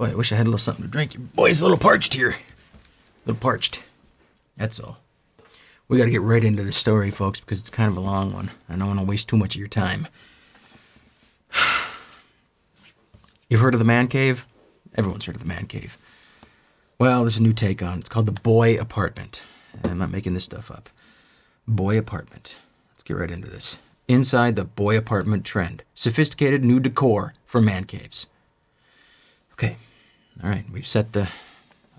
Boy, I wish I had a little something to drink. Your boy's a little parched here. A little parched. That's all. We got to get right into the story, folks, because it's kind of a long one. I don't want to waste too much of your time. You've heard of the man cave? Everyone's heard of the man cave. Well, there's a new take on it. It's called the boy apartment. I'm not making this stuff up. Boy apartment. Let's get right into this. Inside the boy apartment trend. Sophisticated new decor for man caves. Okay. All right.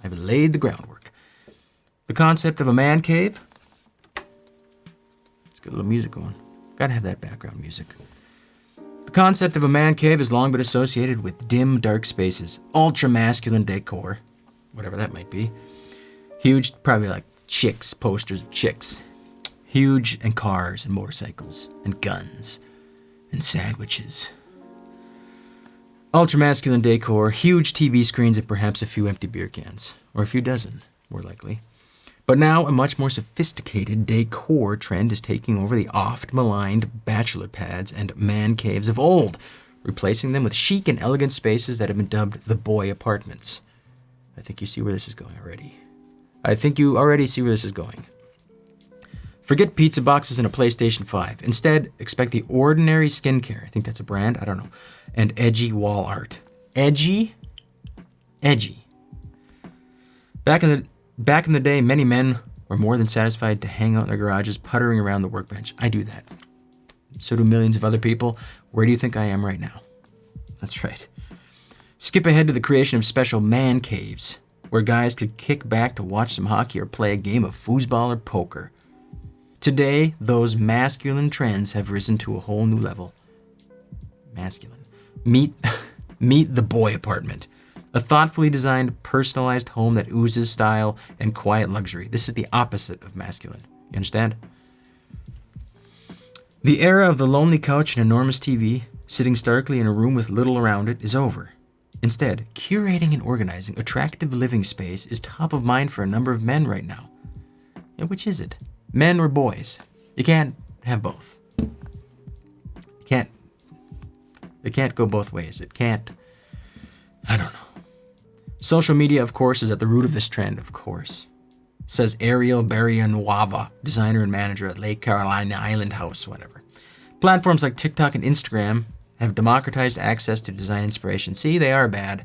I've laid the groundwork. The concept of a man cave. Let's get a little music going. Gotta have that background music. The concept of a man cave has long been associated with dim, dark spaces, ultra-masculine decor, whatever that might be. Huge, probably like chicks, posters of chicks. Huge, and cars, and motorcycles, and guns, and sandwiches. Ultra-masculine decor, huge TV screens, and perhaps a few empty beer cans. Or a few dozen, more likely. But now, a much more sophisticated decor trend is taking over the oft-maligned bachelor pads and man caves of old, replacing them with chic and elegant spaces that have been dubbed the boy apartments. I think you see where this is going already. Forget pizza boxes and a PlayStation 5. Instead, expect the ordinary skincare. I think that's a brand. I don't know. And edgy wall art. Edgy. Back in the day, many men were more than satisfied to hang out in their garages, puttering around the workbench. I do that. So do millions of other people. Where do you think I am right now? That's right. Skip ahead to the creation of special man caves, where guys could kick back to watch some hockey or play a game of foosball or poker. Today, those masculine trends have risen to a whole new level. Masculine. Meet the boy apartment. A thoughtfully designed, personalized home that oozes style and quiet luxury. This is the opposite of masculine. You understand? The era of the lonely couch and enormous TV, sitting starkly in a room with little around it, is over. Instead, curating and organizing attractive living space is top of mind for a number of men right now. And which is it? Men or boys? You can't have both. It can't go both ways. I don't know. Social media, of course, is at the root of this trend, of course. Says Ariel Barrianuava, designer and manager at Lake Carolina Island House, whatever. Platforms like TikTok and Instagram have democratized access to design inspiration. See, they are bad.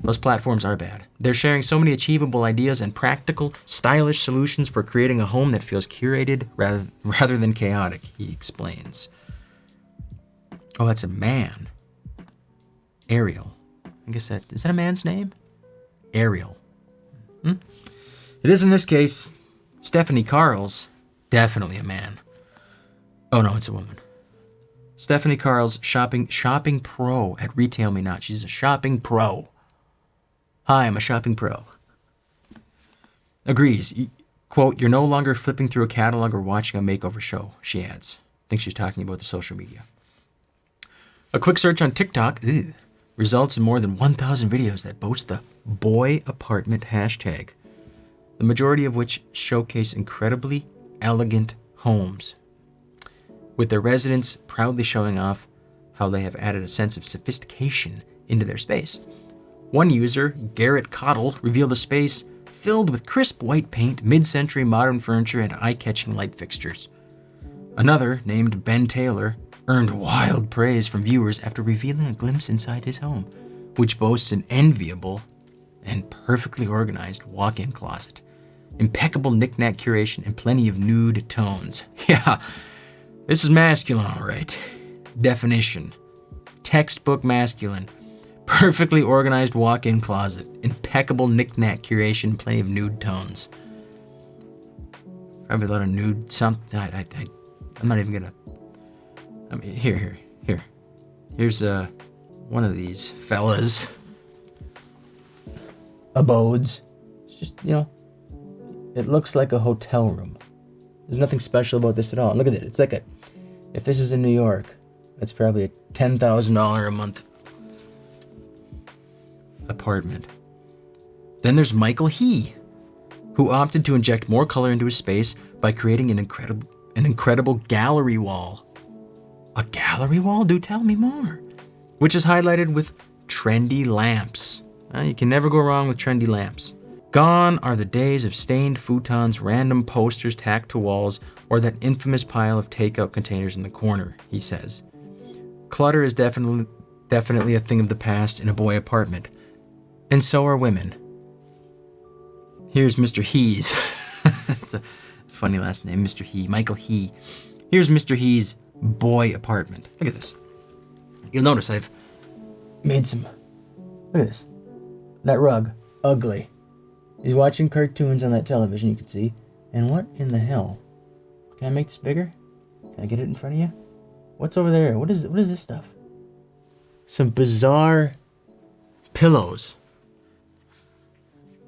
Those platforms are bad. They're sharing so many achievable ideas and practical, stylish solutions for creating a home that feels curated rather than chaotic, he explains. Oh, that's a man. Ariel. I guess is that a man's name? Ariel. It is in this case. Stephanie Carl's, definitely a man. Oh no, it's a woman. Stephanie Carl's shopping pro at Retail Me Not. She's a shopping pro. Hi, I'm a shopping pro. Agrees. Quote, you're no longer flipping through a catalog or watching a makeover show, she adds. I think she's talking about the social media. A quick search on TikTok results in more than 1,000 videos that boast the boy apartment hashtag, the majority of which showcase incredibly elegant homes, with their residents proudly showing off how they have added a sense of sophistication into their space. One user, Garrett Cottle, revealed a space filled with crisp white paint, mid-century modern furniture, and eye-catching light fixtures. Another, named Ben Taylor, earned wild praise from viewers after revealing a glimpse inside his home, which boasts an enviable and perfectly organized walk-in closet, impeccable knick-knack curation, and plenty of nude tones. Yeah, this is masculine, all right. Definition. Textbook masculine. Perfectly organized walk-in closet, impeccable knick-knack curation, plenty of nude tones. Probably a lot of nude something. I'm not even gonna. I mean, here. Here's one of these fellas. Abodes. It's just, it looks like a hotel room. There's nothing special about this at all. Look at it. It's like if this is in New York, that's probably a $10,000 a month apartment. Then there's Michael He, who opted to inject more color into his space by creating an incredible gallery wall. A gallery wall? Do tell me more. Which is highlighted with trendy lamps. You can never go wrong with trendy lamps. Gone are the days of stained futons, random posters tacked to walls, or that infamous pile of takeout containers in the corner, he says. Clutter is definitely a thing of the past in a boy apartment. And so are women. Here's Mr. He's. It's a funny last name, Mr. He. Michael He. Here's Mr. He's boy apartment. Look at this. You'll notice I've made some... Look at this. That rug. Ugly. He's watching cartoons on that television, you can see. And what in the hell? Can I make this bigger? Can I get it in front of you? What's over there? What is this stuff? Some bizarre pillows.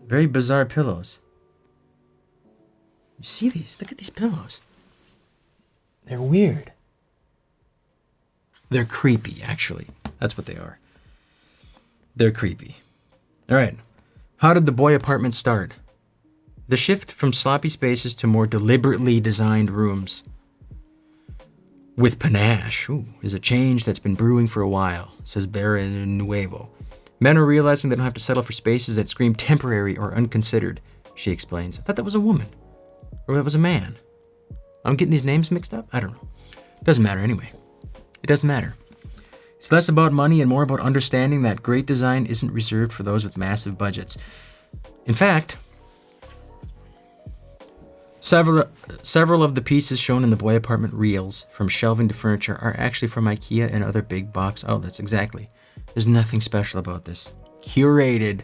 Very bizarre pillows. You see these? Look at these pillows. They're weird. They're creepy, actually. That's what they are. They're creepy. All right. How did the boy apartment start? The shift from sloppy spaces to more deliberately designed rooms with panache is a change that's been brewing for a while, says Berra Nuevo. Men are realizing they don't have to settle for spaces that scream temporary or unconsidered, she explains. I thought that was a woman. Or that was a man. I'm getting these names mixed up? I don't know. Doesn't matter anyway. It doesn't matter. It's less about money and more about understanding that great design isn't reserved for those with massive budgets. In fact, several of the pieces shown in the boy apartment reels, from shelving to furniture, are actually from IKEA and other big box outlets. Exactly. There's nothing special about this. Curated.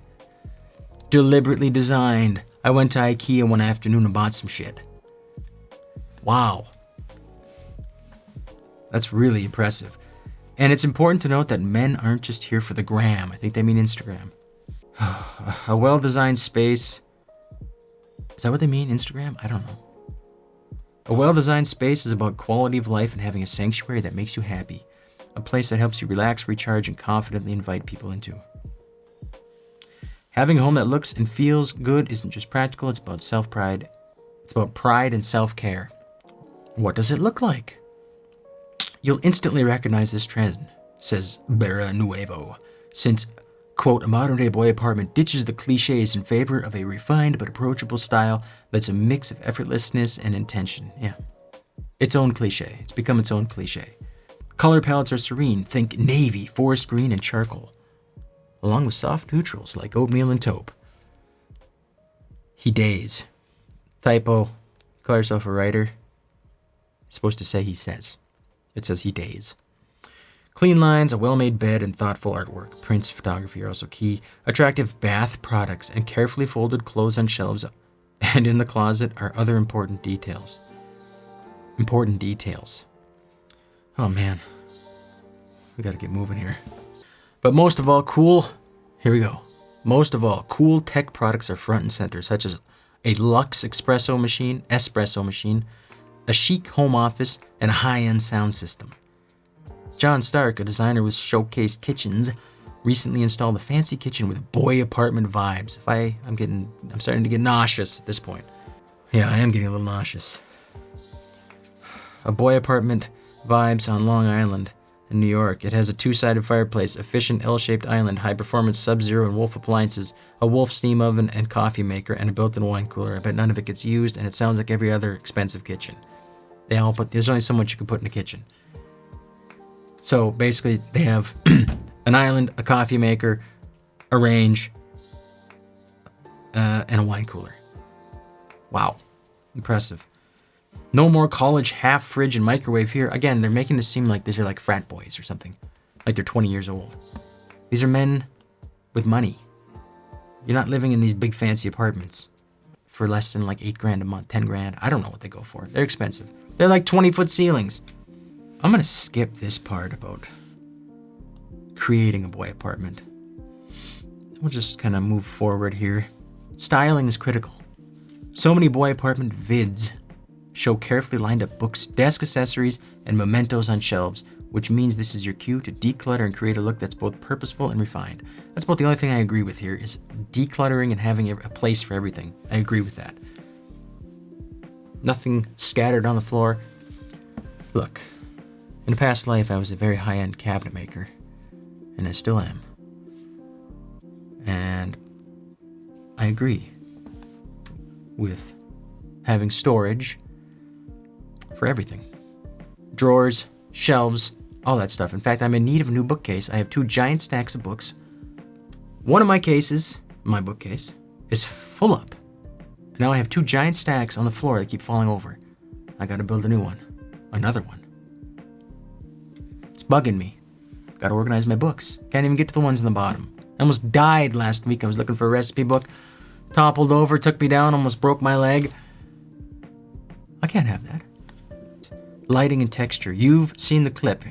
Deliberately designed. I went to IKEA one afternoon and bought some shit. Wow. That's really impressive. And it's important to note that men aren't just here for the gram. I think they mean Instagram. A well-designed space. Is that what they mean, Instagram? I don't know. A well-designed space is about quality of life and having a sanctuary that makes you happy. A place that helps you relax, recharge, and confidently invite people into. Having a home that looks and feels good isn't just practical, it's about self-pride. It's about pride and self-care. What does it look like? You'll instantly recognize this trend, says Berra Nuevo, since, quote, a modern-day boy apartment ditches the cliches in favor of a refined but approachable style that's a mix of effortlessness and intention. Yeah. Its own cliche. It's become its own cliche. Color palettes are serene. Think navy, forest green, and charcoal, along with soft neutrals like oatmeal and taupe. He days. Typo. Call yourself a writer. It's supposed to say he says. It says he days. Clean lines, a well-made bed, and thoughtful artwork. Prints, photography are also key. Attractive bath products and carefully folded clothes on shelves and in the closet are other important details. Important details. Oh man. We gotta get moving here. But most of all, here we go. Most of all, cool tech products are front and center, such as a luxe espresso machine, a chic home office, and a high-end sound system. John Stark, a designer with showcased kitchens, recently installed a fancy kitchen with boy apartment vibes. I'm starting to get nauseous at this point. Yeah, I am getting a little nauseous. A boy apartment vibes on Long Island in New York. It has a two-sided fireplace, efficient L-shaped island, high-performance Sub-Zero and Wolf appliances, a Wolf steam oven and coffee maker, and a built-in wine cooler. I bet none of it gets used, and it sounds like every other expensive kitchen. There's only so much you can put in a kitchen. So basically, they have an island, a coffee maker, a range, and a wine cooler. Wow. Impressive. No more college half fridge and microwave here. Again, they're making this seem like these are like frat boys or something. Like they're 20 years old. These are men with money. You're not living in these big fancy apartments for less than like $8,000 a month, $10,000. I don't know what they go for. They're expensive. They're like 20-foot ceilings. I'm gonna skip this part about creating a boy apartment. We'll just kind of move forward here. Styling is critical. So many boy apartment vids show carefully lined up books, desk accessories, and mementos on shelves, which means this is your cue to declutter and create a look that's both purposeful and refined. That's about the only thing I agree with here, is decluttering and having a place for everything. I agree with that. Nothing scattered on the floor. Look, in a past life I was a very high-end cabinet maker, and I still am. I agree with having storage for everything. Drawers, shelves, all that stuff. In fact, I'm in need of a new bookcase. I have 2 giant stacks of books. One of my cases, my bookcase, is full up. And now I have 2 giant stacks on the floor that keep falling over. I gotta build a new one. Another one. It's bugging me. Gotta organize my books. Can't even get to the ones in the bottom. I almost died last week. I was looking for a recipe book. Toppled over, took me down, almost broke my leg. I can't have that. Lighting and texture. You've seen the clip.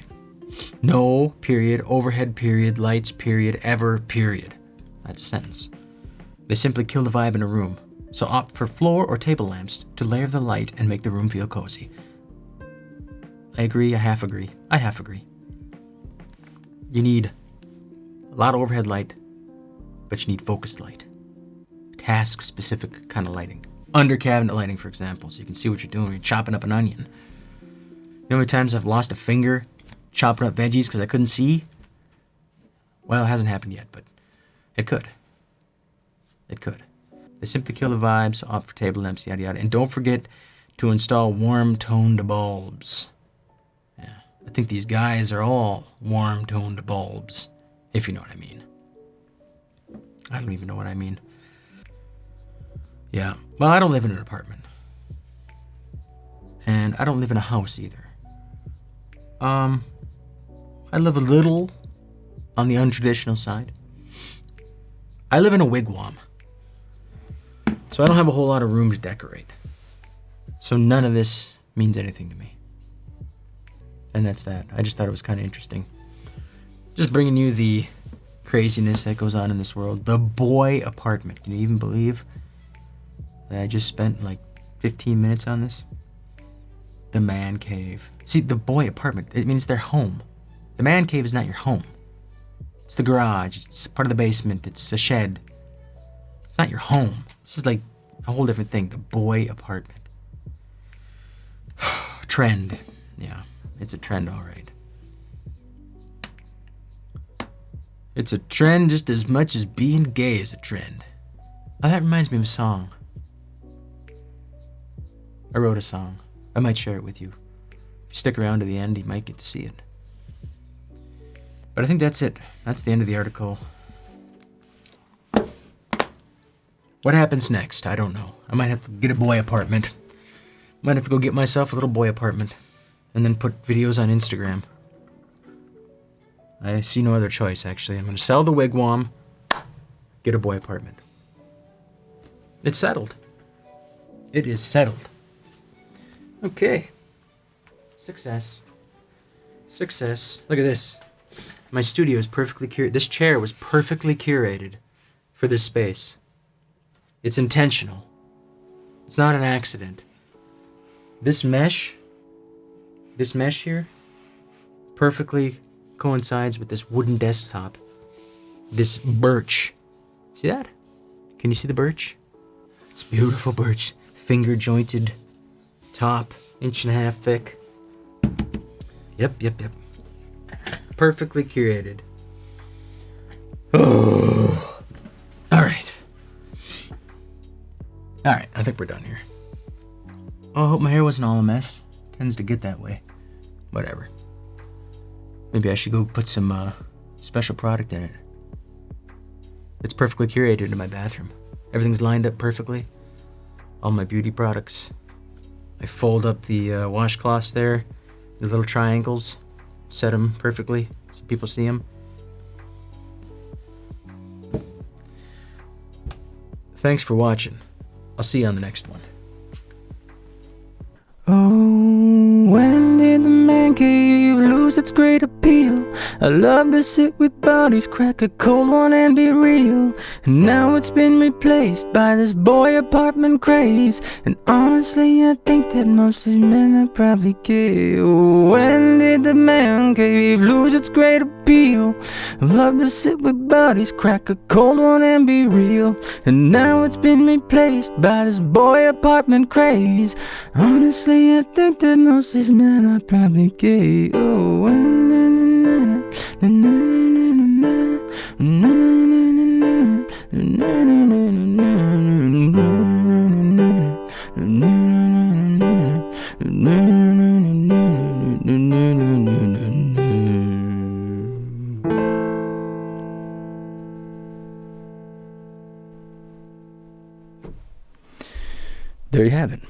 No, period, overhead, period, lights, period, ever, period. That's a sentence. They simply kill the vibe in a room. So opt for floor or table lamps to layer the light and make the room feel cozy. I agree, I half agree. You need a lot of overhead light, but you need focused light. Task-specific kind of lighting. Under cabinet lighting, for example, so you can see what you're doing when you're chopping up an onion. You know how many times I've lost a finger chopping up veggies because I couldn't see? Well, it hasn't happened yet, but it could. It could. They simply kill the vibe, so opt for table lamps, yada yada. And don't forget to install warm-toned bulbs. Yeah, I think these guys are all warm-toned bulbs, if you know what I mean. I don't even know what I mean. Yeah, well, I don't live in an apartment. And I don't live in a house either. I live a little on the untraditional side. I live in a wigwam. So I don't have a whole lot of room to decorate. So none of this means anything to me. And that's that. I just thought it was kind of interesting. Just bringing you the craziness that goes on in this world. The boy apartment. Can you even believe that I just spent like 15 minutes on this? The man cave. See, the boy apartment, it means their home. The man cave is not your home. It's the garage. It's part of the basement. It's a shed. It's not your home. This is like a whole different thing. The boy apartment. Trend. Yeah, it's a trend, all right. It's a trend just as much as being gay is a trend. Oh, that reminds me of a song. I wrote a song. I might share it with you. If you stick around to the end, you might get to see it. But I think that's it. That's the end of the article. What happens next? I don't know. I might have to get a boy apartment. Might have to go get myself a little boy apartment. And then put videos on Instagram. I see no other choice, actually. I'm going to sell the wigwam, get a boy apartment. It's settled. It is settled. Okay. Success. Success. Look at this. My studio is perfectly curated. This chair was perfectly curated for this space. It's intentional. It's not an accident. This mesh here perfectly coincides with this wooden desktop. This birch. See that? Can you see the birch? It's beautiful birch. Finger jointed top, 1.5 inches thick. Yep. Perfectly curated. Oh. All right, I think we're done here. Oh, I hope my hair wasn't all a mess. Tends to get that way. Whatever. Maybe I should go put some special product in it. It's perfectly curated in my bathroom. Everything's lined up perfectly. All my beauty products. I fold up the washcloths there, the little triangles, set them perfectly so people see them. Thanks for watching. I'll see you on the next one. Oh, when did the man cave lose its great appeal? I love to sit with bodies, crack a cold one and be real. And now it's been replaced by this boy apartment craze. And honestly, I think that most of these men are probably gay. Oh, when did the man cave lose its great appeal? I love to sit with bodies, crack a cold one and be real. And now it's been replaced by this boy apartment craze. Honestly, I think that most of these men are probably gay. Oh, na na na na na na na na na na na na na na na. there you have it.